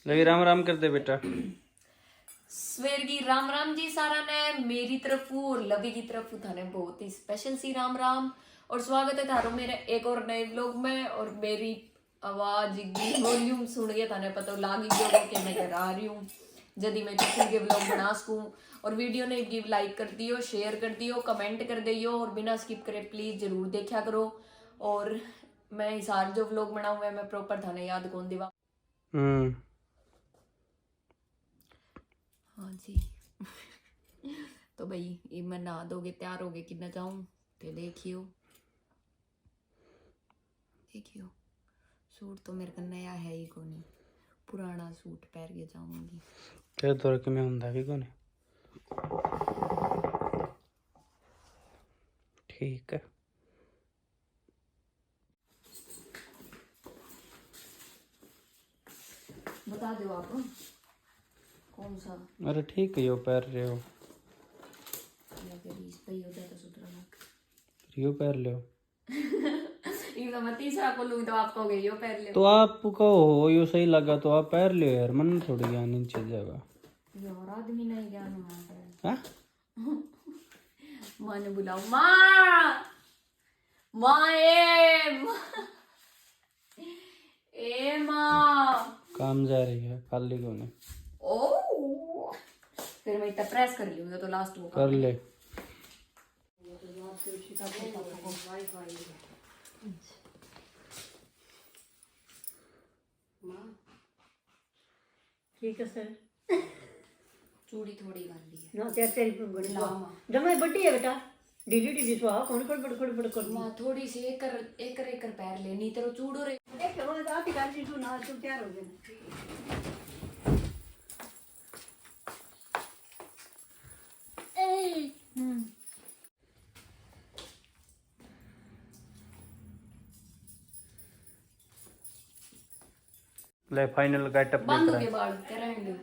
लगी राम राम कर दे बेटा। सवेर की राम राम जी सारा ने मेरी तरफ और लवी की तरफ थाने बहुत ही स्पेशल सी राम राम और स्वागत है थारो मेरे एक और नए व्लॉग में। और मेरी आवाज की वॉल्यूम सुन के थाने पता लागी गयो कि मैं घर आ रही हूँ जदी मैं किसी के व्लॉग बना सकूं। और वीडियो ने गिव लाइक कर दियो, शेयर कर दियो, कमेंट कर दियो और बिना स्किप करे प्लीज जरूर देखा करो। और मैं हिसार जो व्लॉग बनाऊँ मैं प्रॉपर थाने याद कौन दिवा। हाँ जी तो भाई ये मैं नहा दोगे तैयार हो गए कि न जाऊं तो देखियो देखियो सूट तो मेरे को नया है ही को नहीं, पुराना सूट पहन के जाऊंगी। तेरे तो रख में हुंदा भी कोने। ठीक है बता दो आप कौन सा। अरे ठीक है यो पैर रहे हो यो पैर ले हो तो मैं तीसरा को लूं तो आप कहोगे यो पहन ले। तो आप कहो यो सही लगा तो आप पैर ले यार, मन थोड़ी ज्ञान नीचे जाएगा यार आदमी नहीं ज्ञान होना हाँ? माँ ने बुलाओ माँ माँ ए माँ काम जा रही है खाली कोने। ओ फिर मैं इतना प्रेस कर लूंगा तो लास्ट वो कर ले ठीक है सर। चूड़ी थोड़ी कर ली है ना तेरे तेरी बड़ी जमा बड़ी है बेटा, ढीली ढीली सुहा कौन कर बड़ माँ थोड़ी सी एक कर पैर ले नहीं तेरे चूड़ो रे देख वो आती गाड़ी तू ना तू तैयार हो गया। ले फाइनल गेटअप बांधो देख रहा के है। बाल करेंगे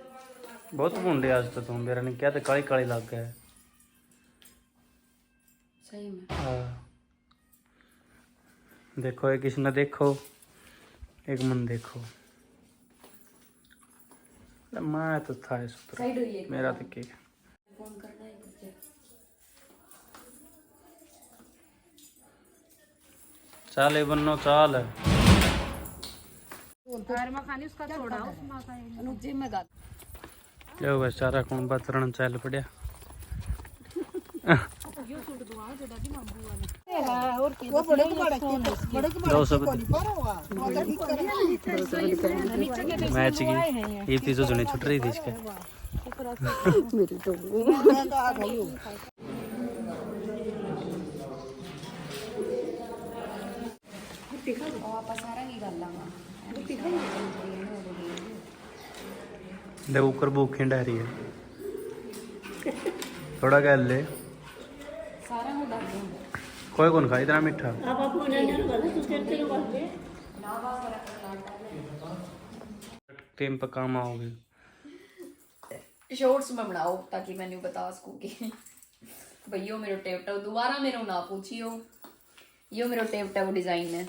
बहुत मुंडे आज तो तुम मेरा ने क्या तो काली काली लग गया है। सही में। हाँ देखो एक इसने देखो एक मन देखो मैं तो था सुतरा साइड होइए मेरा तो क्या फोन करना है बच्चे। चाल है बन्नो चाल है लो बस सारा कौन बतरण चल पड़िया मैच की ये तीसो जुनी छुट रही थी इसके वापस आ रहा गल देखो ऊपर भूख खिंडा रही है थोड़ा गल ले सारा को डाल दूंगा कोई कौन खा इतना मीठा आप आपको ना जानो वाला तू तेरे वास्ते टीम पर काम आओगे शॉर्ट्स में बनाओ ताकि मैंने बता सकूं कि भैया मेरो टेप टाप दोबारा मेरो ना पूछियो। यो मेरो टेप टाप डिजाइन है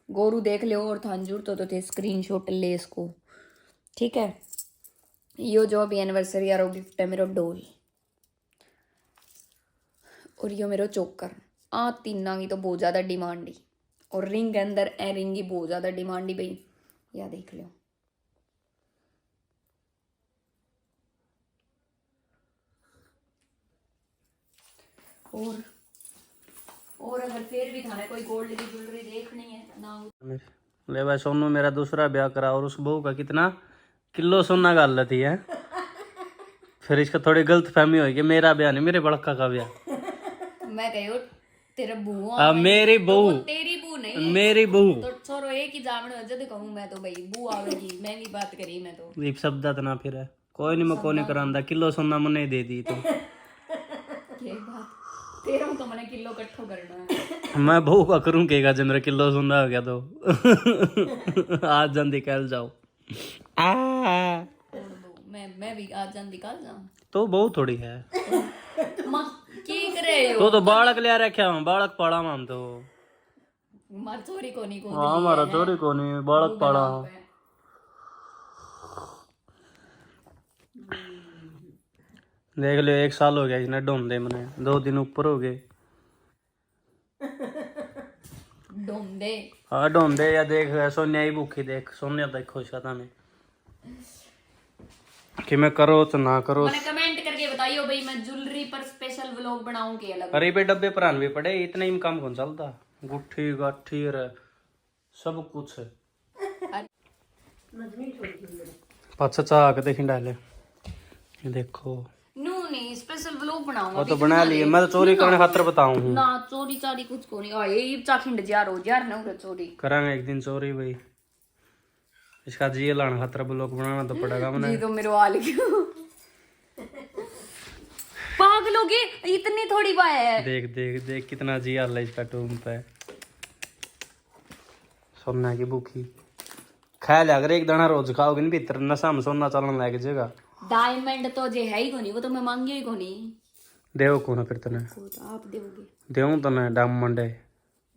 गोरू देख लियो और थांजूर तो थे स्क्रीनशॉट ले इसको ठीक है। यो जो अभी एनिवर्सरी आ रहा गिफ्ट है मेरो डोल और यो मेरो चोकर आ तीना की तो बहुत ज़्यादा डिमांड ही और रिंग अंदर ए रिंग की बहुत ज़्यादा डिमांड ही भाई या देख लो। और अगर फिर भी थाने कोई गोल्ड की ज्वेलरी देखनी है ना ले भाई सोनू मेरा दूसरा ब्याह करा और उस बहू का कितना किलो सोना गाल लेती है फिर इसका थोड़ी गलत फहमी होगी मेरा ब्याह नहीं मेरे बड़का का ब्याह। मैं कहो तेरा बुआ मेरी बहू तेरी बू नहीं मेरी बहू तो छोरो एक ही जामने जद कहूं मैं तो भाई बू आवेगी मैं भी बात करी मैं तो दीप शब्द ना फिर है कोई नहीं मैं को नहीं करांदा किलो सोना मने दे दी तो ये बात तेरा तो मैंने किलो इकट्ठो करना है मैं बहू का करूं केगा जब मेरा किलो सोना हो गया तो आज जल्दी कल जाओ मैं भी आज जल्दी कल जाऊं तो बहू थोड़ी है मां की करे हो तो बालक ले रखा हूं बालक पड़ा हम तो मार चोरी को नहीं को हाँ हमारा चोरी को नहीं बालक पड़ा देख लो 1 साल हो गया इसने ढूंढे मैंने, 2 दिन ऊपर हो गए। ढूंढे हाँ ढूंढे या देख सोनिया ही भूखी, देख सोनिया देखो इसका था मैं कि मैं करो तो ना करो। मैंने कमेंट करके बताइयो भाई, मैं ज्वेलरी पर स्पेशल व्लॉग बनाऊंगी अलग। अरे पे डब्बे पर भी पड़े, इतने ही काम कौन चलता, गुट्ठी गाठी रे सब कुछ है। पाछा चाह के देखी डाले, ये देखो नू नहीं स्पेशल व्लॉग बनाऊंगा। वो तो बना लिए, मैं तो चोरी करने खातर बताऊं हूँ। ना चोरी चारी कुछ को नहीं, ये चाखिंड जार हो जार ना उरे चोरी करांगे एक दिन चोरी भाई, इसका जी लाने खातर ब्लॉग बनाना तो पड़ेगा मैंने। जी तो मेरे वाल क्यों पागलोगे, इतनी थोड़ी बात है। देख देख देख कितना जी आला इसका टूम पे, सोना की भूखी ख्याल है, अगर एक दाना रोज खाओगे ना भीतर नशा में सोना चलन लग जाएगा। डायमंड तो जे है ही कोनी, वो तो मैं मांगी ही कोनी। देव को ना फिर तने वो तो आप दोगे। देव तने डायमंड है,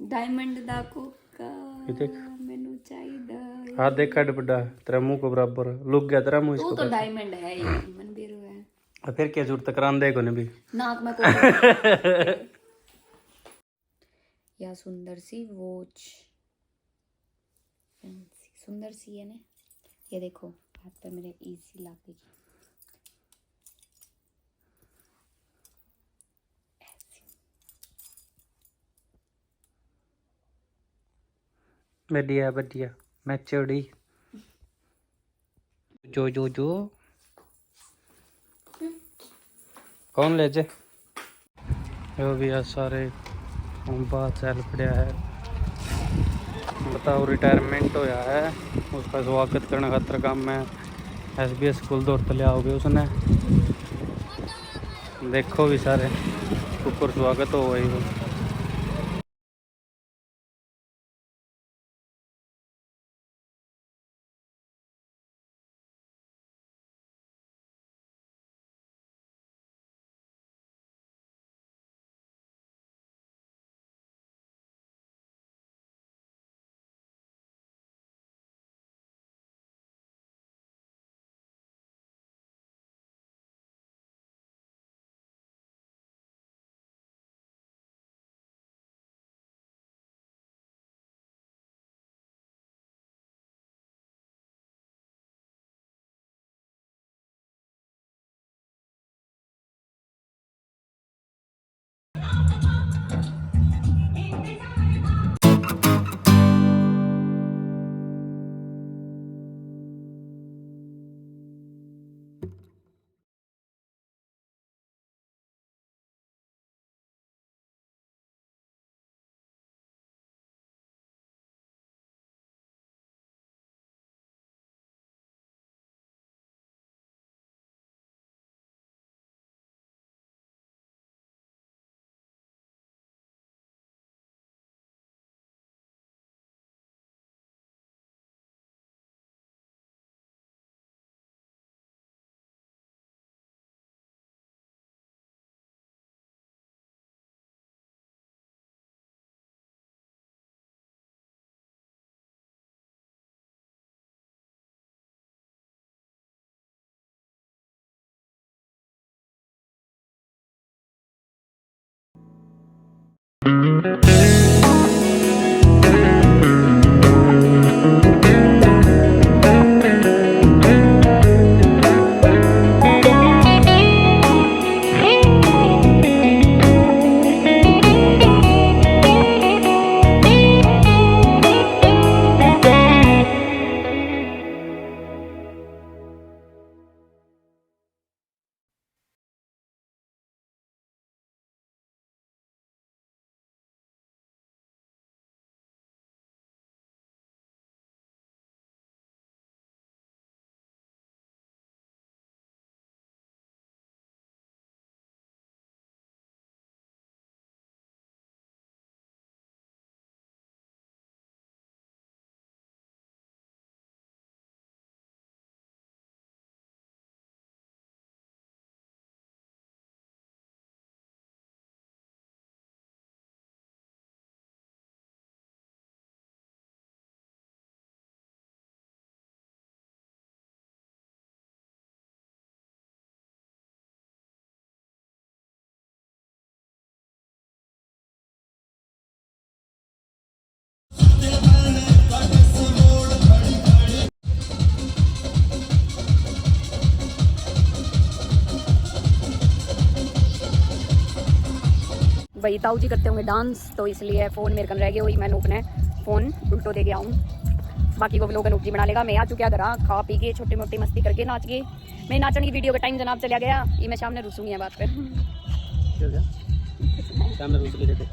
डायमंड दा कोका ये देख मेनू चाहिए। हाथ देख कट बड़ा तेरा मुंह को बराबर लुक गया तेरा मुंह वो इसको तो डायमंड है ही, मन बेरो है। फिर क्या जरूरत करान दे को ने भी नाक में को या सुंदर सी वॉच, फैंसी सुंदर सी है ना। ये देखो हाथ पे मेरे इजी लगेगी। बढ़िया बढ़िया मैं चोड़ी जो जो जो कौन ले जे वो भी है सारे बात चल पड़ा है। बताओ रिटायरमेंट होया है, उसका स्वागत करने खातर काम में SBS स्कूल दौड़ ले आओगे उसने, देखो भी सारे ऊपर स्वागत हो वही वो। भाई ताऊ जी करते होंगे डांस, तो इसलिए फ़ोन मेरे कन रह गया, वही मैंने अपने फ़ोन उल्टो दे के आऊँ। बाकी को लोग जी बना लेगा। मैं आ चुका घर, खा पी के छोटी मोटी मस्ती करके नाच के। मैं नाचने की वीडियो का टाइम जनाब चला गया, ये मैं सामने रुसूंगी है बात पे। सामने रुस के देते।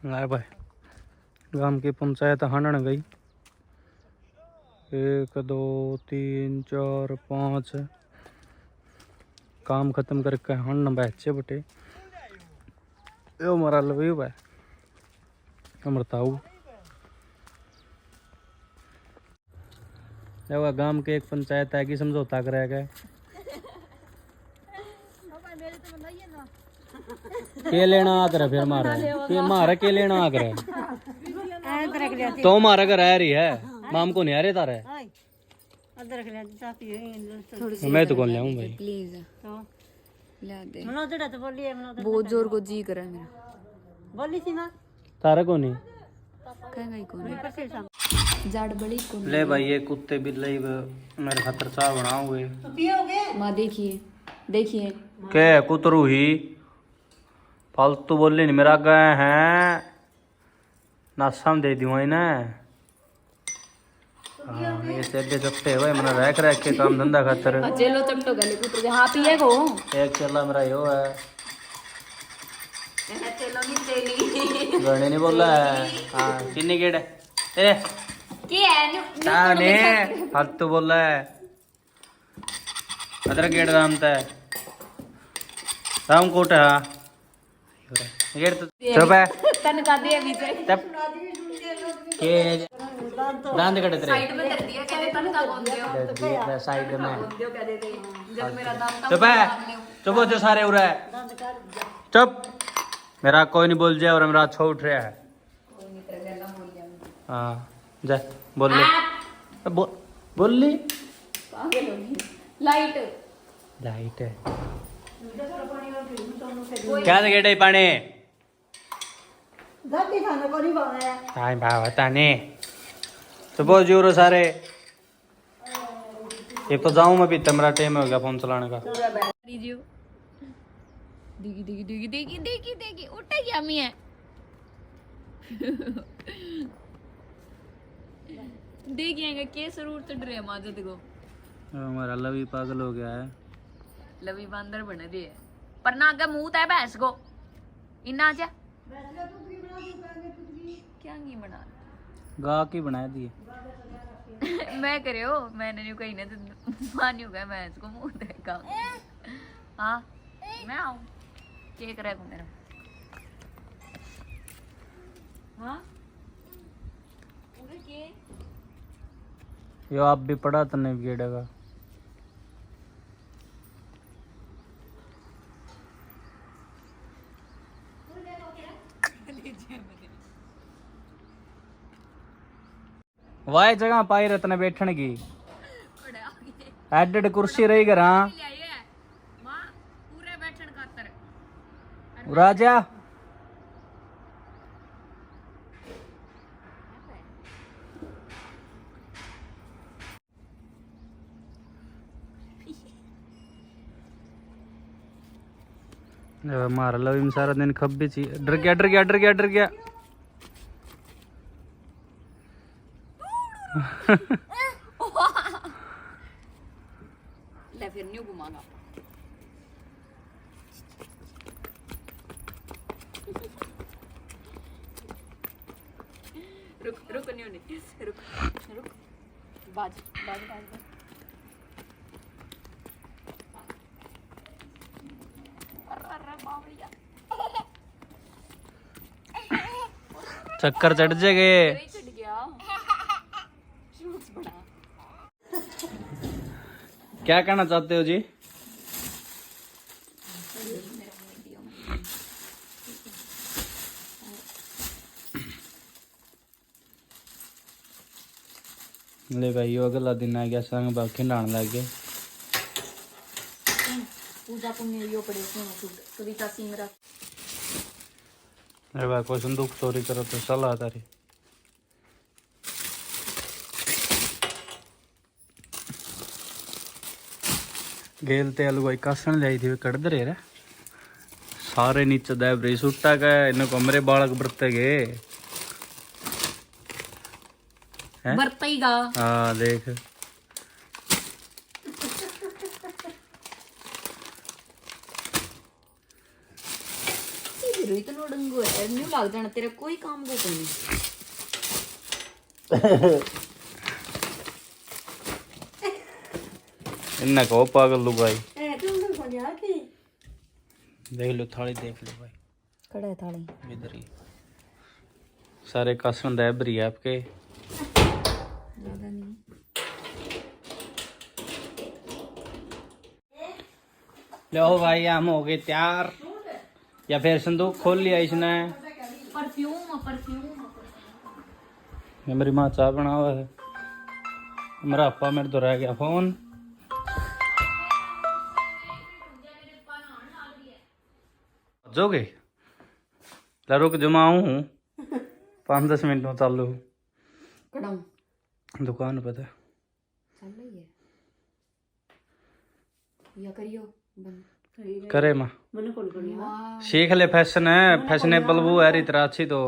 भाई गांव की पंचायत हंडन गई, 1 2 3 4 5 काम खत्म करके हंडन बच्चे बटे यो मारा लो यो भाई अमरताऊ गांव के एक पंचायत है कि समझौता कराया गया के लेना आ कर फिर मारा के लेना आ कर तो मारा घर आ रही है माम को नहीं आ रहे तारा मैं तो कौन लाऊं भाई प्लीज बहुत जोर को जी कर तारा को नहीं जाड़ बड़ी ले भाई ये कुत्ते बिल्ली मेरे खातर चाय बनाओ हुए माँ देखिए देखिए के कुतरू ही फालतू बोले नहीं मेरा गए हैं नाशम दे दूँ ना। ये चड्डे चपटे भाई मैंने रख के काम धंधा खातर चलो चपटो गले कुतर हाँ पिए को एक चला मेरा यो है चलो नहीं तेली गणे नहीं बोला है हाँ किन्नी गेट है क्या है ने फालतू बोला है अदर गेट रामता है राम कोट है गेट तो चुप है तन का दे अभी से तब के दांत कट तेरे साइड में कर दिया कहते तन का कौन दियो साइड में दियो कह देते जब मेरा दांत चुप है चुप हो जो सारे उड़ा है चुप मेरा कोई नहीं बोल जाए और मेरा छो उठ रहा है हाँ जा बोल ले बोल ली लाइट लाइट है क्या गेट है पानी टाइम भाव था नहीं तो बहुत जोर सारे एक तो जाऊं मैं भी मेरा टाइम हो गया फोन चलाने का दीजिए देखी देखी देखी देखी देखी देखी उठे क्या मी है देखिएगा के जरूर तो डरे माजद को हमारा लवी पागल हो गया है लवी बंदर बन रही है पर ना का मुंह है भैंस को इना जा क्या नहीं बना गा की बना दिए मैं करे हो मैंने नहीं कही ना तो मानी होगा भैंस को मुंह देगा हाँ मैं आऊँ के करेगा मेरा हाँ के यो आप भी पढ़ा तो नहीं बिगड़ेगा वाह जगह पाई रतन बैठने की एडेड कुर्सी रही घर राजा मार लो इन सारा दिन खब्बी ची डर गया डर गया डर गया डर गया ले फिर न्यू घुमागा रुक रुक न्यू नहीं रुक रुक बाज बाज बाज चक्कर चढ़ जाएंगे क्या कहना चाहते हो जी ले भाई यो अगला दिन आ गया संग बाग खिलाने लग गए पूजा पुण्य यो पड़े कविता सिंह अरे भाई कोई संदूक चोरी करो तो सलाह तारी गेल ते अलगोई कासन लाई थी कड़ दे रे सारे नीचे दैबरी सुट्टा का इन कमरे बालक बरते गए हैं बरतेगा हाँ देख इतना डंगू है न्यू लग जाना तेरा कोई काम को नहीं इन्ना कहो पागल लुगाई ए तुम लोग कौन जा के देख लो थाली देख लो भाई कड़ा है थाली इधर ही सारे कासन दैबरी है आपके ज्यादा नहीं लो भाई हम हो गए तैयार या फिर संदूक खोल लिया इसने परफ्यूम ये मेरी माँ चाय बना हुआ है मेरा अपा मेरे तो रह गया फोन जोगे ला रुक जमाऊ हूँ 5-10 मिनट में चालू कड़ाऊं दुकान पता चल रही है या करियो बंद करे माँ मने कौन कौन यार सीख ले फैशन है फैशनेबल वो है री तरह अच्छी तो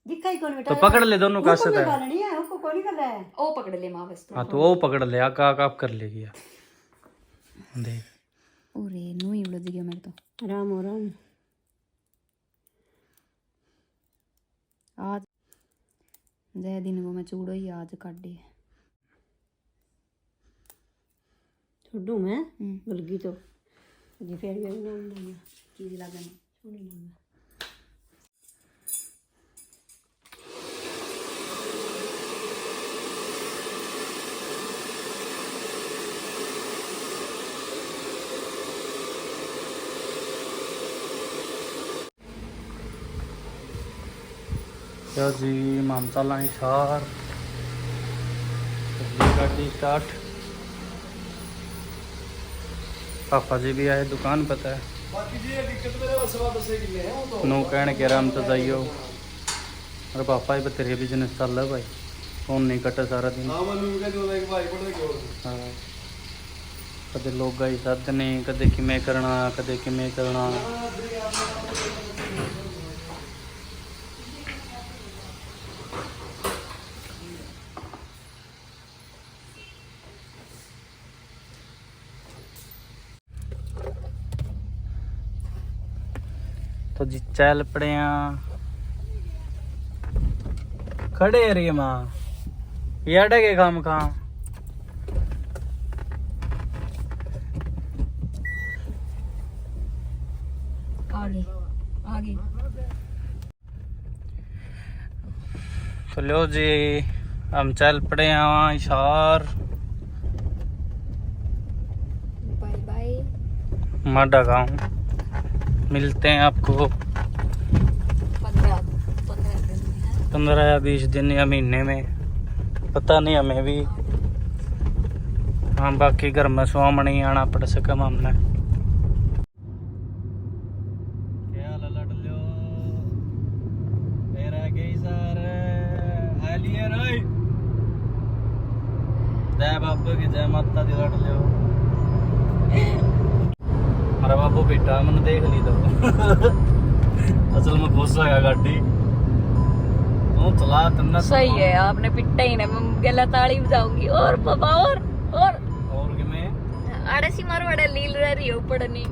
दिखा ही कौन बेटा तो पकड़ ले दोनों कासे कोई है गाल नहीं है उसको कौन कर रहा है ओ पकड़ ले माँ बस हाँ तो वो पकड़ ले आका आप कर लेगी यार देख ओरे नो ही उलझ गया मेरे तो राम हो राम आज जय दिन को मैं चूड़ो ही आज काट दी छोड़ू मैं गलगी तो जी फिर भी ना नहीं चीज लगनी सोनी ना क्या जी मामसाला हिसार गाड़ी स्टार्ट पापा जी भी आए दुकान पता है नो कहने के राम तो जाइयो अरे पापा ही तेरे बिजनेस चल रहा है भाई फोन नहीं कटे सारा दिन हाँ कदे लोग गई साथ नहीं कदे कि मैं करना कदे कि मैं करना तो जी चल पड़े खड़े रही माँ ये के काम कहाँ आगे आगे तो लो जी हम चल पड़े वहाँ इशार बाय बाय माडा गाँव मिलते हैं आपको 15 या 20 दिन या महीने में पता नहीं हमें भी हाँ बाकी घर में स्वाम नहीं आना पड़ सके हमने क्या लड़ लो मेरा सर हालिए रोई जय बाबू की जय माता दी लड़ लो हमारा बाबू बेटा मैंने देख ली तो असल में गुस्सा है गाड़ी चला तुमने सही है आपने पिट्टा ही ना मैं गला ताली बजाऊंगी और पापा और कि मैं आड़सी मारो बड़ा लील रही हो पड़नी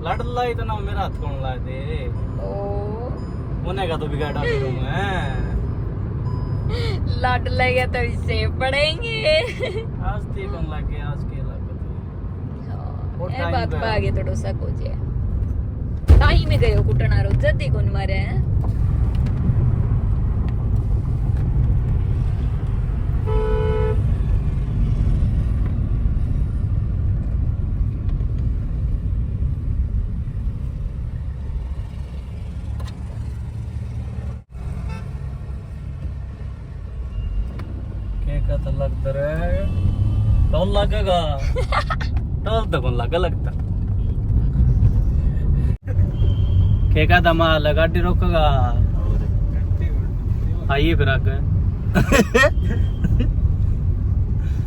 लड़ लाई तो ना मेरा हाथ कौन लाए थे ओ उन्हें का तो बिगाड़ा फिरूं मैं लड़ लगेगा तो इससे पड़ेंगे आज ते कौन लग गया आज के लग गए ए बात पे आगे तो डोसा को जे ताही में गयो कुटना रो जदी कोन मारे हैं क्या तो लगता रहे टोल लगेगा टोल तो कौन लगता क्या दमा गाड़ी रोकेगा आइए फिर आगे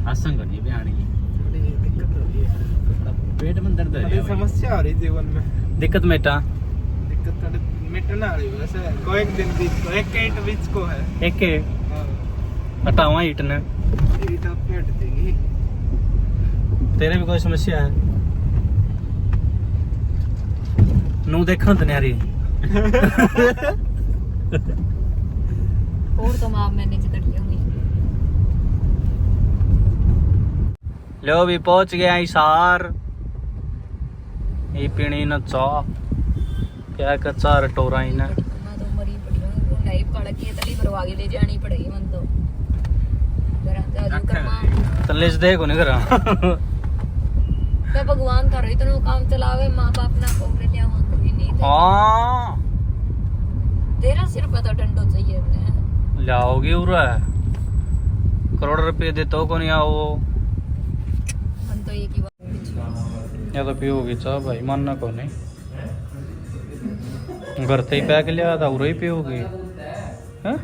आसन करनी भी आनी दिक्कत हो रही है। पेट में दर्द है अरे समस्या आ रही जीवन में। दिक्कत मेटा दिक्कत मिटना आ रही वैसे कोई एक दिन बीच को एक बीच को है। एक के हटावा ईट ने ईटा फेंट देगी। तेरे भी कोई समस्या है नू देखना तो नहीं आ रही और तो मां मैंने जितड़ लियोगी। लो भी पहुंच गया हिसार ये पीनी न चाह क्या कच्चा रटोरा ही ना मैं तो मरी पड़ी हूं नहीं पड़ के तली भरवा के ले जानी पड़ेगी मन तो जरा जाजू करमा तले से देखो नहीं करा मैं भगवान था रही इतना काम चलावे मां बाप ना कोरे लिया वहां कोई नहीं थे। हाँ तेरा सिर पे तो डंडो चाहिए अपने लाओगी उरा करोड़ रुपए दे तो को नहीं आओ मन तो एक ही बात या तो पियोगी चाह भाई मानना को नहीं घर से ही पैक लिया था उरा ही पियोगी हैं